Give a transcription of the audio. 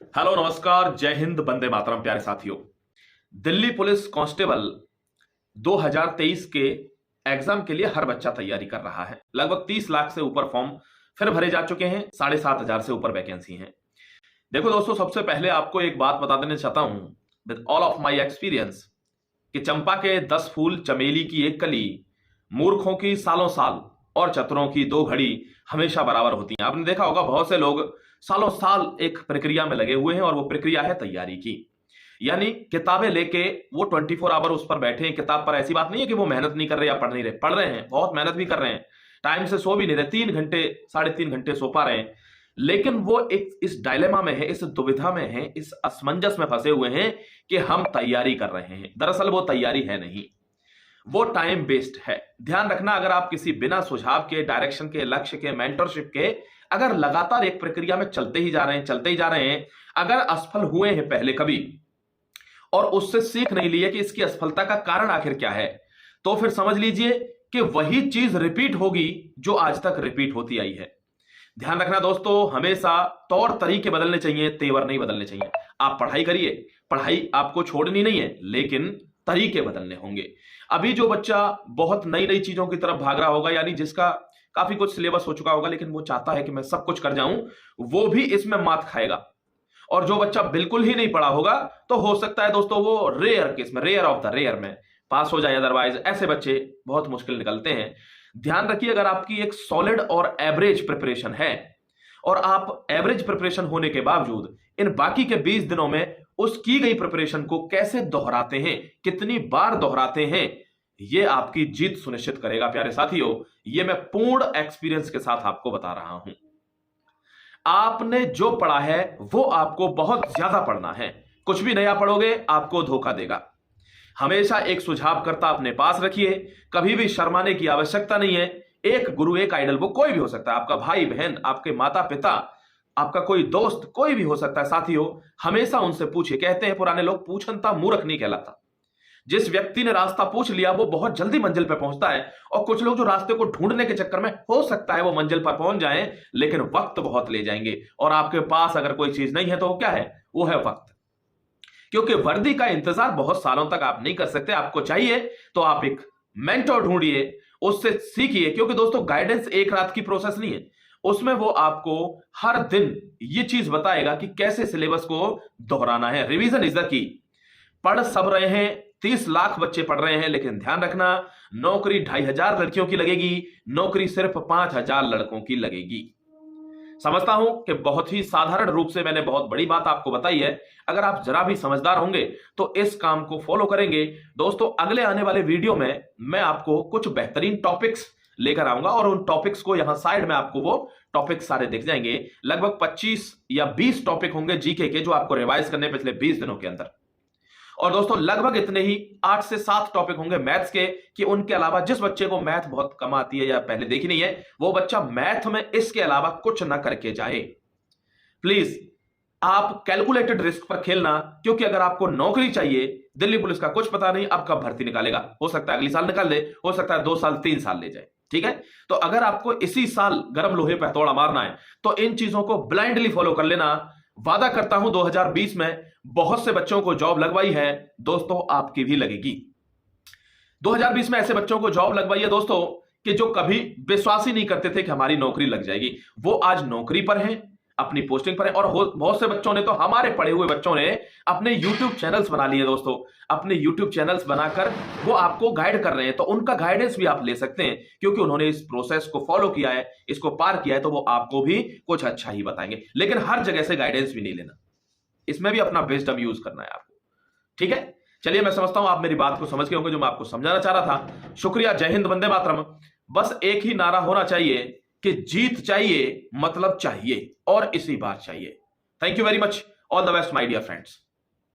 Hello नमस्कार, जय हिंद, वंदे मातरम। प्यारे साथियों, दिल्ली पुलिस कांस्टेबल 2023 के एग्जाम के लिए हर बच्चा तैयारी कर रहा है। लगभग 30 लाख से ऊपर फॉर्म फिर भरे जा चुके हैं, 7,500 से ऊपर वैकेंसी हैं। देखो दोस्तों, सबसे पहले आपको एक बात बता देना चाहता हूं with all of my experience कि चंपा के 10 फूल, चमेली की एक कली, मूर्खों की सालों साल और चतुरों की 2 घड़ी हमेशा बराबर होती हैं। आपने देखा होगा बहुत से लोग सालों साल एक प्रक्रिया में लगे हुए हैं और वो प्रक्रिया है तैयारी की। यानी किताबें लेके वो 24 आवर उस पर बैठे हैं किताब पर। ऐसी बात नहीं है कि वो मेहनत नहीं कर रहे या पढ़ नहीं रहे, पढ़ रहे हैं, बहुत मेहनत भी कर रहे हैं, टाइम से सो भी नहीं रहे, 3 घंटे 3.5 घंटे सो पा रहे हैं, लेकिन वो एक इस डायलेमा में है, इस दुविधा में है, इस असमंजस में फंसे हुए हैं कि हम तैयारी कर रहे हैं। दरअसल वो तैयारी है नहीं, वो टाइम वेस्ट है। ध्यान रखना, अगर आप किसी बिना सुझाव के, डायरेक्शन के, लक्ष्य के, मेंटरशिप के अगर लगातार एक प्रक्रिया में चलते ही जा रहे हैं, अगर असफल हुए हैं पहले कभी और उससे सीख नहीं लिए कि इसकी असफलता का कारण आखिर क्या है, तो फिर समझ लीजिए कि वही चीज रिपीट होगी जो आज तक रिपीट होती आई है। ध्यान रखना दोस्तों, हमेशा तौर तरीके बदलने चाहिए, तेवर नहीं बदलने चाहिए। आप पढ़ाई करिए, पढ़ाई आपको छोड़नी नहीं है, लेकिन तरीके बदलने होंगे। अभी जो बच्चा बहुत नई नई चीजों की तरफ भाग रहा होगा, यानी जिसका काफी कुछ सिलेबस हो चुका होगा, लेकिन वो चाहता है कि मैं सब कुछ कर जाऊं, वो भी इसमें मात खाएगा। और जो बच्चा बिल्कुल ही नहीं पढ़ा होगा, तो हो सकता है दोस्तों वो रेयर केस में, रेयर ऑफ द रेयर में पास हो जाए। अदरवाइज ऐसे बच्चे बहुत मुश्किल निकलते हैं। ध्यान रखिए, अगर आपकी एक सॉलिड और एवरेज प्रिपरेशन है और आप एवरेज प्रिपरेशन होने के बावजूद इन बाकी के 20 दिनों में उस की गई प्रिपरेशन को कैसे दोहराते हैं, कितनी बार दोहराते हैं, यह आपकी जीत सुनिश्चित करेगा। प्यारे साथियों, यह मैं पूर्ण एक्सपीरियंस के साथ आपको बता रहा हूं। आपने जो पढ़ा है वो आपको बहुत ज्यादा पढ़ना है। कुछ भी नया पढ़ोगे आपको धोखा देगा। हमेशा एक सुझावकर्ता अपने पास रखिए, कभी भी शर्माने की आवश्यकता नहीं है। एक गुरु, एक आइडल, वो कोई भी हो सकता है, आपका भाई बहन, आपके माता पिता, आपका कोई दोस्त, कोई भी हो सकता है। साथियों, हमेशा उनसे पूछिए। कहते हैं पुराने लोग, पूछनता मूर्ख नहीं कहलाता। जिस व्यक्ति ने रास्ता पूछ लिया वो बहुत जल्दी मंजिल पर पहुंचता है। और कुछ लोग जो रास्ते को ढूंढने के चक्कर में, हो सकता है वो मंजिल पर पहुंच जाएं, लेकिन वक्त बहुत ले जाएंगे। और आपके पास अगर कोई चीज नहीं है तो वो क्या है? वो है वक्त। क्योंकि वर्दी का इंतजार बहुत सालों तक आप नहीं कर सकते। आपको चाहिए तो आप एक मेंटर ढूंढिए, उससे सीखिए। क्योंकि दोस्तों, गाइडेंस एक रात की प्रोसेस नहीं है, उसमें वो आपको हर दिन ये चीज बताएगा कि कैसे सिलेबस को दोहराना है। Revision is the key. पढ़ सब रहे हैं, 30 लाख बच्चे पढ़ रहे हैं, लेकिन ध्यान रखना, नौकरी 2,500 लड़कियों की लगेगी, नौकरी सिर्फ 5,000 लड़कों की लगेगी। समझता हूं कि बहुत ही साधारण रूप से मैंने बहुत बड़ी बात आपको बताई है। अगर आप जरा भी समझदार होंगे तो इस काम को फॉलो करेंगे। दोस्तों, अगले आने वाले वीडियो में मैं आपको कुछ बेहतरीन टॉपिक्स लेकर आऊंगा और उन टॉपिक्स को यहां साइड में आपको वो टॉपिक्स सारे दिख जाएंगे। लगभग 25 या 20 टॉपिक होंगे जीके के, जो आपको रिवाइज करने पिछले 20 दिनों के अंदर। और दोस्तों, लगभग इतने ही 8 से 7 टॉपिक होंगे मैथ्स के, कि उनके अलावा जिस बच्चे को मैथ बहुत कम आती है या पहले देखी नहीं है, वो बच्चा मैथ में इसके अलावा कुछ ना करके जाए। प्लीज आप कैलकुलेटेड रिस्क पर खेलना, क्योंकि अगर आपको नौकरी चाहिए, दिल्ली पुलिस का कुछ पता नहीं अब कब भर्ती निकालेगा। हो सकता है अगली साल निकाल दे, हो सकता है 2 साल 3 साल ले जाए। ठीक है, तो अगर आपको इसी साल गर्म लोहे पर हथौड़ा मारना है तो इन चीजों को ब्लाइंडली फॉलो कर लेना। वादा करता हूं 2020 में बहुत से बच्चों को जॉब लगवाई है दोस्तों, आपकी भी लगेगी। 2020 में ऐसे बच्चों को जॉब लगवाई है दोस्तों कि जो कभी विश्वास ही नहीं करते थे कि हमारी नौकरी लग जाएगी, वो आज नौकरी पर हैं, अपनी पोस्टिंग पर हैं। और बहुत से बच्चों ने तो, हमारे पढ़े हुए बच्चों ने अपने YouTube चैनल्स बना लिए दोस्तों। अपने YouTube चैनल्स बनाकर वो आपको गाइड कर रहे हैं, तो उनका गाइडेंस भी आप ले सकते हैं, क्योंकि उन्होंने इस प्रोसेस को फॉलो किया है, इसको पार किया है, तो वो आपको भी कुछ अच्छा ही बताएंगे। लेकिन हर जगह से गाइडेंस भी नहीं लेना, इसमें भी अपना विजडम यूज करना है आपको। ठीक है, चलिए, मैं समझता हूं आप मेरी बात को समझ गए होंगे, जो मैं आपको समझाना चाह रहा था। शुक्रिया, जय हिंद, वंदे मातरम। बस एक ही नारा होना चाहिए कि जीत चाहिए, मतलब चाहिए, और इसी बात चाहिए। Thank you very much. All the best my dear friends.